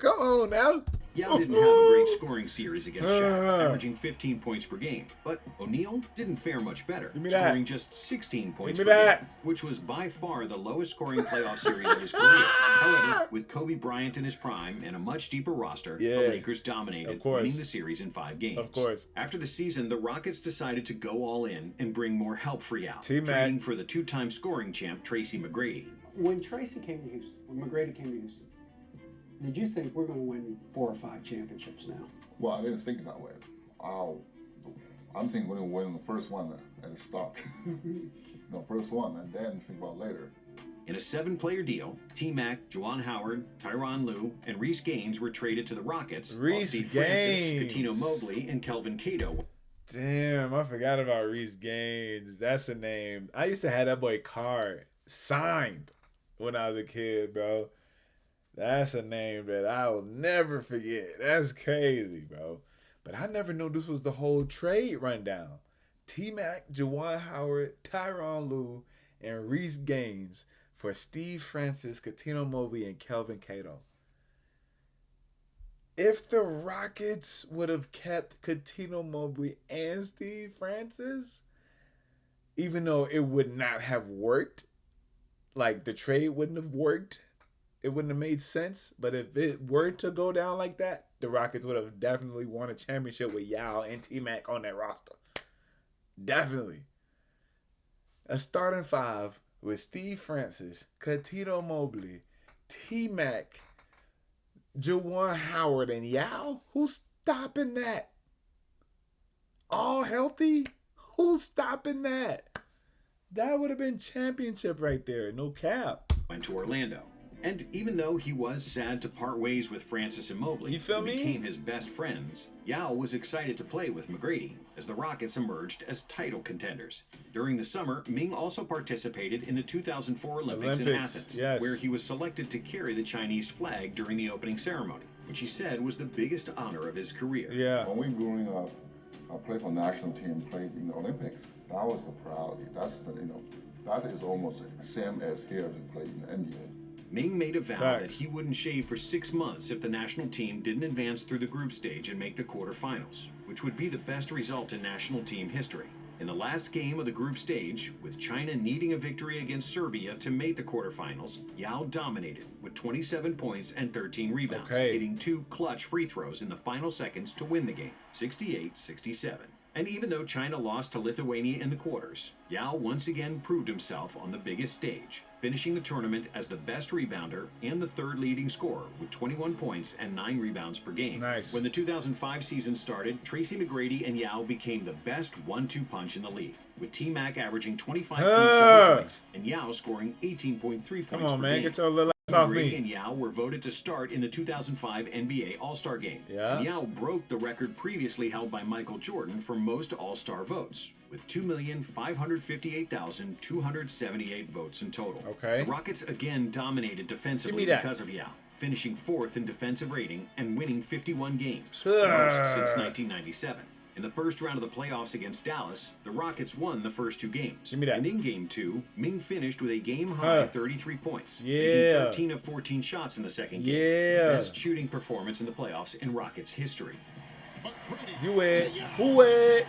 Come on now. Yao didn't have a great scoring series against Shaq, averaging 15 points per game. But O'Neal didn't fare much better, scoring just 16 points per game, which was by far the lowest scoring playoff series of his career. However, with Kobe Bryant in his prime and a much deeper roster, the Lakers dominated, winning the series in 5 games. Of course. After the season, the Rockets decided to go all in and bring more help for Yao, trading for the 2-time scoring champ Tracy McGrady. When Tracy came to Houston, when McGrady came to Houston, did you think we're going to win 4 or 5 championships now? Well, I didn't think that way. I'm thinking we're going to win the first one at the start. First one, and then think about later. In a 7-player deal, T-Mac, Juwan Howard, Tyronn Lue, and Reese Gaines were traded to the Rockets, while Steve Francis, Cuttino Mobley, and Kelvin Cato. Damn, I forgot about Reese Gaines. That's a name. I used to have that boy card signed when I was a kid, bro. That's a name that I will never forget. That's crazy, bro. But I never knew this was the whole trade rundown. T-Mac, Juwan Howard, Tyronn Lue, and Reese Gaines for Steve Francis, Cuttino Mobley, and Kelvin Cato. If the Rockets would have kept Cuttino Mobley and Steve Francis, even though it would not have worked, like the trade wouldn't have worked, it wouldn't have made sense. But if it were to go down like that, the Rockets would have definitely won a championship with Yao and T-Mac on that roster. Definitely. A starting 5 with Steve Francis, Cuttino Mobley, T-Mac, Juwan Howard, and Yao? Who's stopping that? All healthy? Who's stopping that? That would have been championship right there. No cap. Went to Orlando. And even though he was sad to part ways with Francis and Mobley, who became his best friends, Yao was excited to play with McGrady as the Rockets emerged as title contenders. During the summer, Ming also participated in the 2004 Olympics in Athens, where he was selected to carry the Chinese flag during the opening ceremony, which he said was the biggest honor of his career. When we were growing up, I played for national team, played in the Olympics. That was the priority. That's the, that is almost the same as here to play in the NBA. Ming made a vow that he wouldn't shave for 6 months if the national team didn't advance through the group stage and make the quarterfinals, which would be the best result in national team history. In the last game of the group stage, with China needing a victory against Serbia to make the quarterfinals, Yao dominated with 27 points and 13 rebounds, hitting 2 clutch free throws in the final seconds to win the game, 68-67. And even though China lost to Lithuania in the quarters, Yao once again proved himself on the biggest stage, finishing the tournament as the best rebounder and the 3rd leading scorer with 21 points and 9 rebounds per game. When the 2005 season started, Tracy McGrady and Yao became the best 1-2 punch in the league, with T-Mac averaging 25.7 points and Yao scoring 18.3 points per game. Come on, man, get your little ass off me. McGrady and Yao were voted to start in the 2005 NBA All-Star Game. And Yao broke the record previously held by Michael Jordan for most All-Star votes, with 2,558,278 votes in total. The Rockets again dominated defensively because of Yao. finishing 4th in defensive rating and winning 51 games, the most since 1997. In the first round of the playoffs against Dallas, the Rockets won the first 2 games. Give me that. And in Game 2, Ming finished with a game-high 33 points, making Yeah. 13 of 14 shots in the second game. Yeah. Best shooting performance in the playoffs in Rockets history. You it. Who it?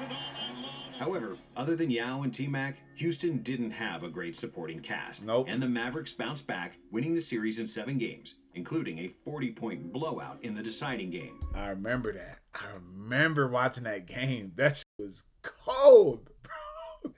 However, other than Yao and T-Mac, Houston didn't have a great supporting cast. Nope. And the Mavericks bounced back, winning the series in 7 games, including a 40-point blowout in the deciding game. I remember that. I remember watching that game. That shit was cold, bro.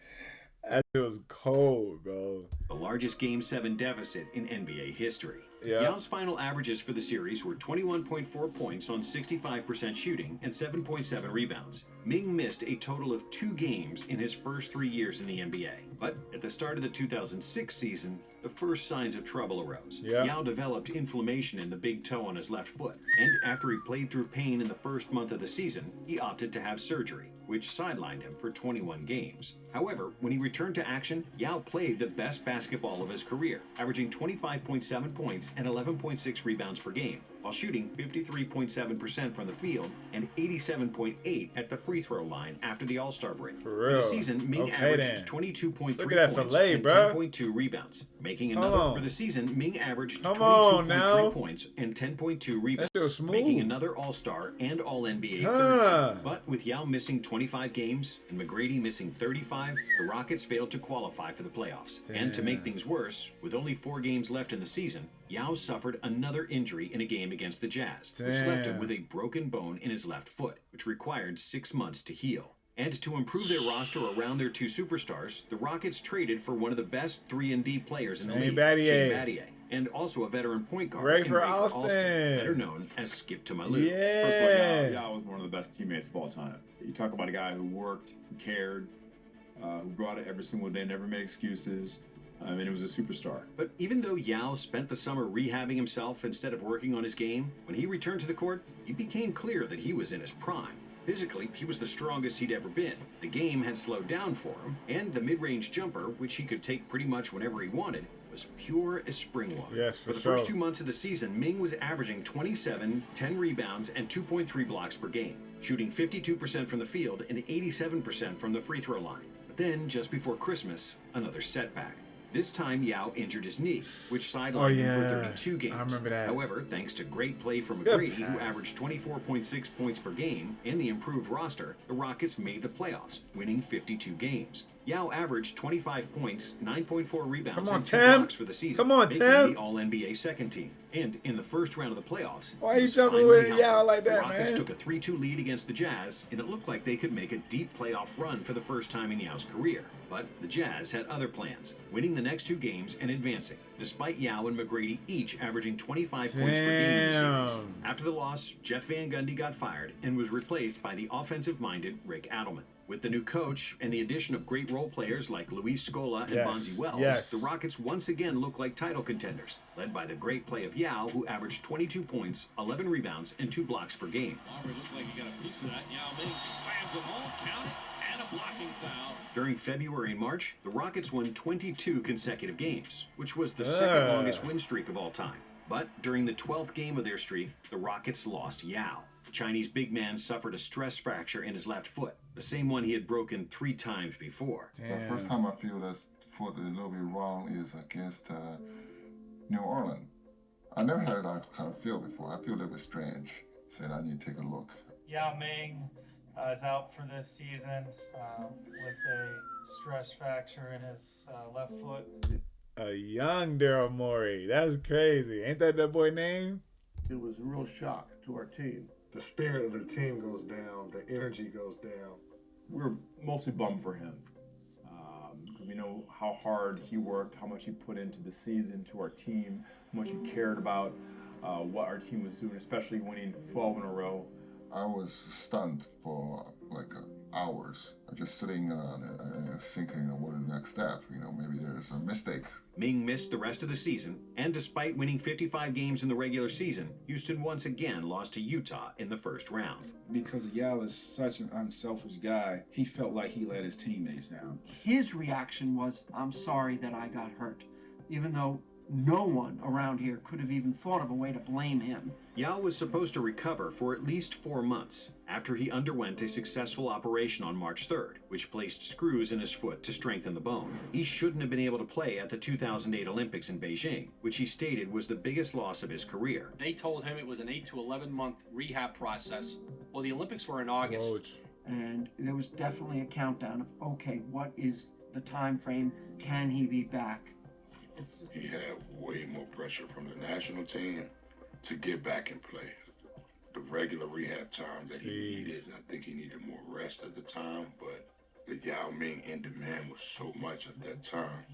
That shit was cold, bro. The largest Game 7 deficit in NBA history. Yeah. Yao's final averages for the series were 21.4 points on 65% shooting and 7.7 rebounds. Ming missed a total of 2 games in his first 3 years in the NBA. But at the start of the 2006 season, the first signs of trouble arose. Yeah. Yao developed inflammation in the big toe on his left foot, and after he played through pain in the first month of the season, he opted to have surgery, which sidelined him for 21 games. However, when he returned to action, Yao played the best basketball of his career, averaging 25.7 points and 11.6 rebounds per game, while shooting 53.7% from the field and 87.8% at the free throw line after the All-Star break. For real. For the season, Ming Okay, averaged then. 22.3 Look at that points fillet, and bruh. 10.2 rebounds, making Hold another. on. For the season, Ming averaged Come on, now. 22.3 points and 10.2 rebounds, That shit was smooth. making another All-Star and All-NBA Huh. third team. But with Yao missing 25 games and McGrady missing 35, the Rockets failed to qualify for the playoffs. And to make things worse, with only 4 games left in the season, Yao suffered another injury in a game against the Jazz, which left him Damn. with a broken bone in his left foot, which required 6 months to heal. And to improve their roster around their 2 superstars, the Rockets traded for one of the best 3-and-D players in the Shane league, Battier. Shane Battier, and also a veteran point guard, Ray in for Ray Austin. better known as Skip to my Lou. Yeah. First of all, Yao was one of the best teammates of all time. You talk about a guy who worked, who cared, who brought it every single day, never made excuses. And he was a superstar. But even though Yao spent the summer rehabbing himself instead of working on his game, when he returned to the court, it became clear that he was in his prime. Physically, he was the strongest he'd ever been. The game had slowed down for him, and the mid-range jumper, which he could take pretty much whenever he wanted, was pure as spring water. Yes, for the sure. first 2 months of the season, Ming was averaging 27, 10 rebounds, and 2.3 blocks per game, shooting 52% from the field and 87% from the free throw line. But then, just before Christmas, another setback. This time, Yao injured his knee, which sidelined him for 32 games. I remember that. However, thanks to great play from Good McGrady, who pass. averaged 24.6 points per game, and the improved roster, the Rockets made the playoffs, winning 52 games. Yao averaged 25 points, 9.4 rebounds, Come on, and 2 Tim. blocks for the season, Come on, making Tim. the All-NBA second team. And in the first round of the playoffs, Why he you was jumping finally with healthy. Yao like The that, Rockets man? took a 3-2 lead against the Jazz, and it looked like they could make a deep playoff run for the first time in Yao's career. But the Jazz had other plans, winning the next 2 games and advancing, despite Yao and McGrady each averaging 25 points per game in the series. Damn. After the loss, Jeff Van Gundy got fired and was replaced by the offensive-minded Rick Adelman. With the new coach and the addition of great role players like Luis Scola and Yes, Bonzi Wells, yes. the Rockets once again look like title contenders, led by the great play of Yao, who averaged 22 points, 11 rebounds, and 2 blocks per game. Aubrey looked like he got a piece of that. Yao Ming slams them all, count it, and a blocking foul. During February and March, the Rockets won 22 consecutive games, which was the second longest win streak of all time. But during the 12th game of their streak, the Rockets lost Yao. The Chinese big man suffered a stress fracture in his left foot, the same one he had broken 3 times before. The first time I feel that foot is a little bit wrong is against New Orleans. I never had that kind of feel before. I feel a little bit strange. Said I need to take a look. Yao Ming is out for this season with a stress fracture in his left foot. A young Daryl Morey. That's crazy. Ain't that boy name? It was a real shock to our team. The spirit of the team goes down. The energy goes down. We're mostly bummed for him. Because we know how hard he worked, how much he put into the season, to our team, how much he cared about what our team was doing, especially winning 12 in a row. I was stunned for like hours, just sitting and thinking, what is the next step? Maybe there's a mistake. Ming missed the rest of the season, and despite winning 55 games in the regular season, Houston once again lost to Utah in the first round. Because Yao is such an unselfish guy, he felt like he let his teammates down. His reaction was, I'm sorry that I got hurt. Even though no one around here could have even thought of a way to blame him. Yao was supposed to recover for at least 4 months after he underwent a successful operation on March 3rd, which placed screws in his foot to strengthen the bone. He shouldn't have been able to play at the 2008 Olympics in Beijing, which he stated was the biggest loss of his career. They told him it was an 8 to 11 month rehab process. Well, the Olympics were in August. And there was definitely a countdown of, okay, what is the time frame? Can he be back? He had way more pressure from the national team to get back and play. The regular rehab time that he needed, I think he needed more rest at the time, but the Yao Ming in demand was so much at that time.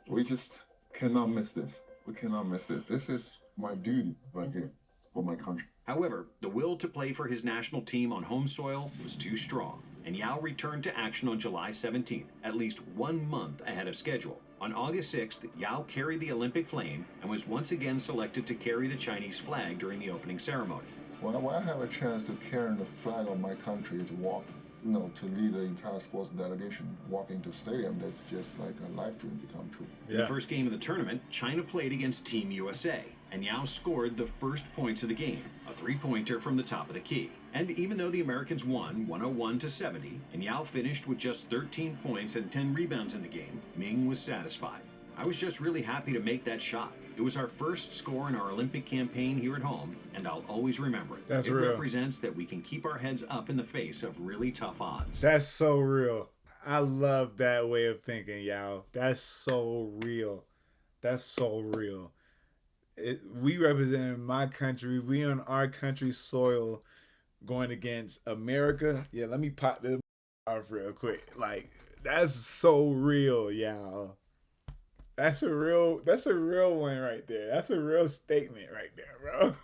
We just cannot miss this. We cannot miss this. This is my duty right here for my country. However, the will to play for his national team on home soil was too strong, and Yao returned to action on July 17th, at least 1 month ahead of schedule. On August 6th, Yao carried the Olympic flame and was once again selected to carry the Chinese flag during the opening ceremony. When I have a chance to carry the flag of my country, to walk, to lead the entire sports delegation, walking to stadium, that's just like a life dream become true. In the first game of the tournament, China played against Team USA, and Yao scored the first points of the game, a three-pointer from the top of the key. And even though the Americans won 101-70, and Yao finished with just 13 points and 10 rebounds in the game, Ming was satisfied. I was just really happy to make that shot. It was our first score in our Olympic campaign here at home, and I'll always remember it. That's it real. represents that we can keep our heads up in the face of really tough odds. That's so real. I love that way of thinking, Yao. That's so real. That's so real. We represent my country. We on our country's soil going against America. Yeah, let me pop this off real quick. Like, that's so real, Yao. That's a real one right there. That's a real statement right there, bro.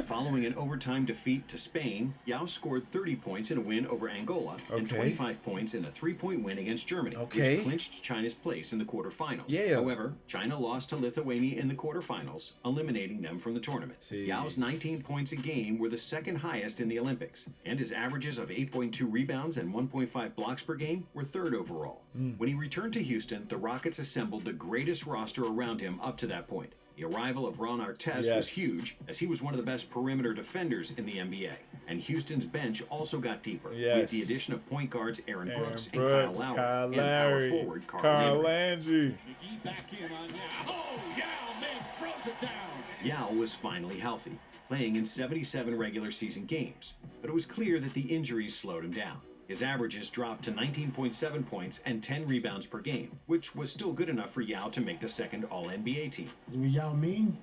Following an overtime defeat to Spain, Yao scored 30 points in a win over Angola and 25 points in a 3-point win against Germany, which clinched China's place in the quarterfinals. Yeah. However, China lost to Lithuania in the quarterfinals, eliminating them from the tournament. Yao's 19 points a game were the second highest in the Olympics, and his averages of 8.2 rebounds and 1.5 blocks per game were third overall. When he returned to Houston, the Rockets assembled the greatest roster around him up to that point. The arrival of Ron Artest was huge, as he was one of the best perimeter defenders in the NBA. And Houston's bench also got deeper, with the addition of point guards Aaron Brooks and Kyle Lowry, and power forward Carl Landry. Back in on Yao. Oh, Yao Ming throws it down. Yao was finally healthy, playing in 77 regular season games. But it was clear that the injuries slowed him down. His averages dropped to 19.7 points and 10 rebounds per game, which was still good enough for Yao to make the second All-NBA team. With Yao Ming,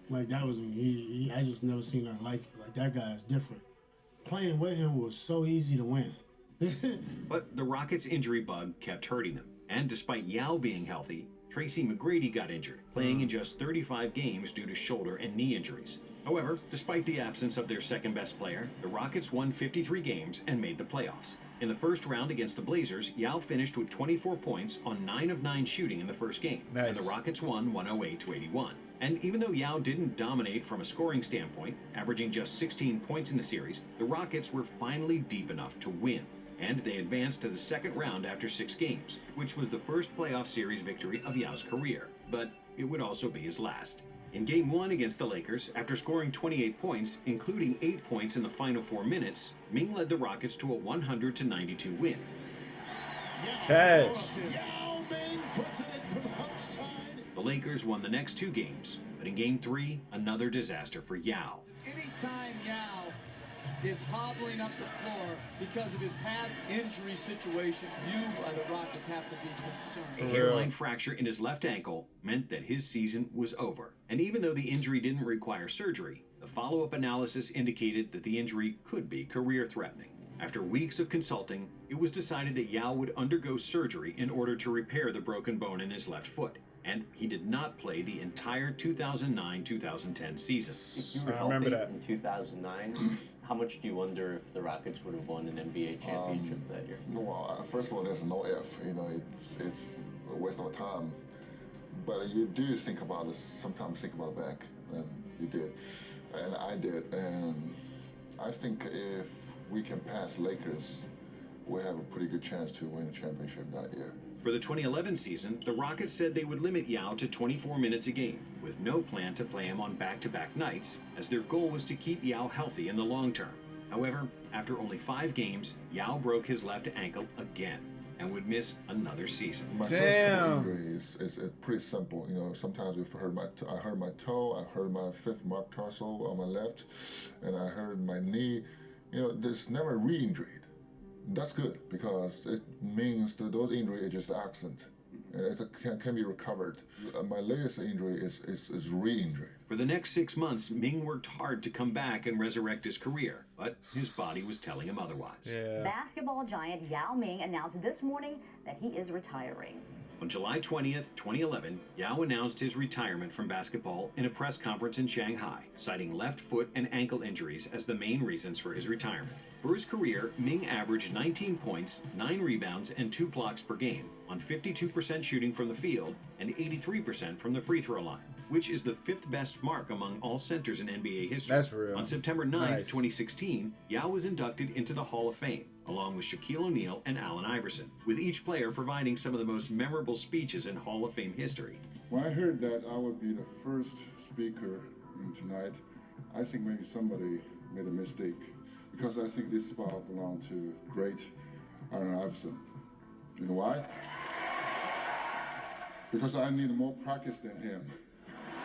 like that was I just never seen nothing like it. Like that guy is different. Playing with him was so easy to win. But the Rockets' injury bug kept hurting them, and despite Yao being healthy, Tracy McGrady got injured, playing in just 35 games due to shoulder and knee injuries. However, despite the absence of their second-best player, the Rockets won 53 games and made the playoffs. In the first round against the Blazers, Yao finished with 24 points on 9 of 9 shooting in the first game, and the Rockets won 108-81. And even though Yao didn't dominate from a scoring standpoint, averaging just 16 points in the series, the Rockets were finally deep enough to win. And they advanced to the second round after 6 games, which was the first playoff series victory of Yao's career. But it would also be his last. In Game 1 against the Lakers, after scoring 28 points, including 8 points in the final 4 minutes, Ming led the Rockets to a 100-92 win. Cash. The Lakers won the next 2 games, but in Game 3, another disaster for Yao. Anytime Yao is hobbling up the floor because of his past injury situation, you by the Rockets have to be concerned. A hairline fracture in his left ankle meant that his season was over. And even though the injury didn't require surgery, the follow-up analysis indicated that the injury could be career-threatening. After weeks of consulting, it was decided that Yao would undergo surgery in order to repair the broken bone in his left foot. And he did not play the entire 2009-2010 season. If you were healthy in 2009, how much do you wonder if the Rockets would have won an NBA championship that year? Well, first of all, there's no if. It's a waste of time. But you do think about it, sometimes think about it back, and you did. And I did. And I think if we can pass Lakers, we have a pretty good chance to win a championship that year. For the 2011 season, the Rockets said they would limit Yao to 24 minutes a game, with no plan to play him on back-to-back nights, as their goal was to keep Yao healthy in the long term. However, after only 5 games, Yao broke his left ankle again and would miss another season. My first couple injury is pretty simple. You know, sometimes I hurt my toe, I hurt my 5th metatarsal on my left, and I hurt my knee. You know, there's never re-injured. That's good because it means that those injuries are just accident. And it can be recovered. My latest injury is re-injury. For the next 6 months, Ming worked hard to come back and resurrect his career, but his body was telling him otherwise. Basketball giant Yao Ming announced this morning that he is retiring. On July 20th, 2011, Yao announced his retirement from basketball in a press conference in Shanghai, citing left foot and ankle injuries as the main reasons for his retirement. For his career, Ming averaged 19 points, 9 rebounds, and 2 blocks per game on 52% shooting from the field and 83% from the free throw line, which is the 5th best mark among all centers in NBA history. That's real. On September 9th, 2016, Yao was inducted into the Hall of Fame, along with Shaquille O'Neal and Allen Iverson, with each player providing some of the most memorable speeches in Hall of Fame history. When I heard that I would be the first speaker tonight, I think maybe somebody made a mistake, because I think this spot belonged to great Allen Iverson. You know why? Because I need more practice than him.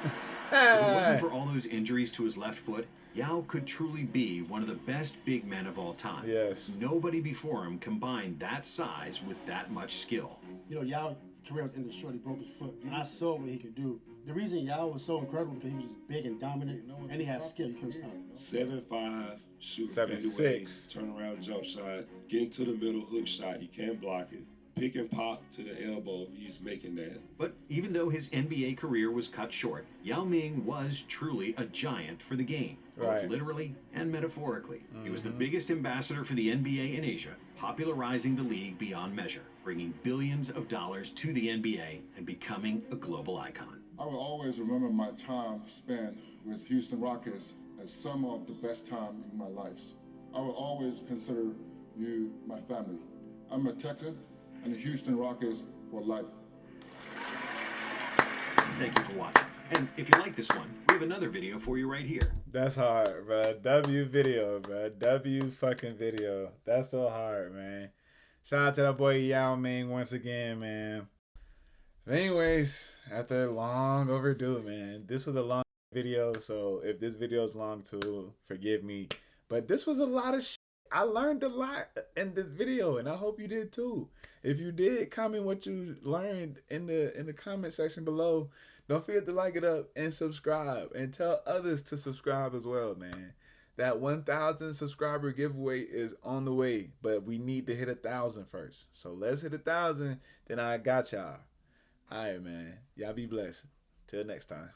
If it wasn't for all those injuries to his left foot, Yao could truly be one of the best big men of all time. Yes. Nobody before him combined that size with that much skill. You know, Yao's career was ended short. He broke his foot, and I saw what he could do. The reason Yao was so incredible because he was just big and dominant, and he had skill. You couldn't stop him. 7'5", shoot 7'6", turn around jump shot, get into the middle hook shot. He can't block it. Pick and pop to the elbow. He's making that. But even though his NBA career was cut short, Yao Ming was truly a giant for the game, both literally and metaphorically. He was the biggest ambassador for the NBA in Asia, popularizing the league beyond measure, bringing billions of dollars to the NBA and becoming a global icon. I will always remember my time spent with Houston Rockets as some of the best time in my life. I will always consider you my family. I'm a Texan and the Houston Rockets for life. Thank you for watching. And if you like this one, we have another video for you right here. That's hard, bro. W video, bro. W fucking video. That's so hard, man. Shout out to that boy Yao Ming once again, man. But anyways, after long overdue, man. This was a long video, so if this video is long too, forgive me. But this was a lot of shit. I learned a lot in this video, and I hope you did too. If you did, comment what you learned in the comment section below. Don't forget to like it up and subscribe, and tell others to subscribe as well, man. That 1,000 subscriber giveaway is on the way, but we need to hit 1,000 first. So let's hit 1,000, then I got y'all. All right, man. Y'all be blessed. Till next time.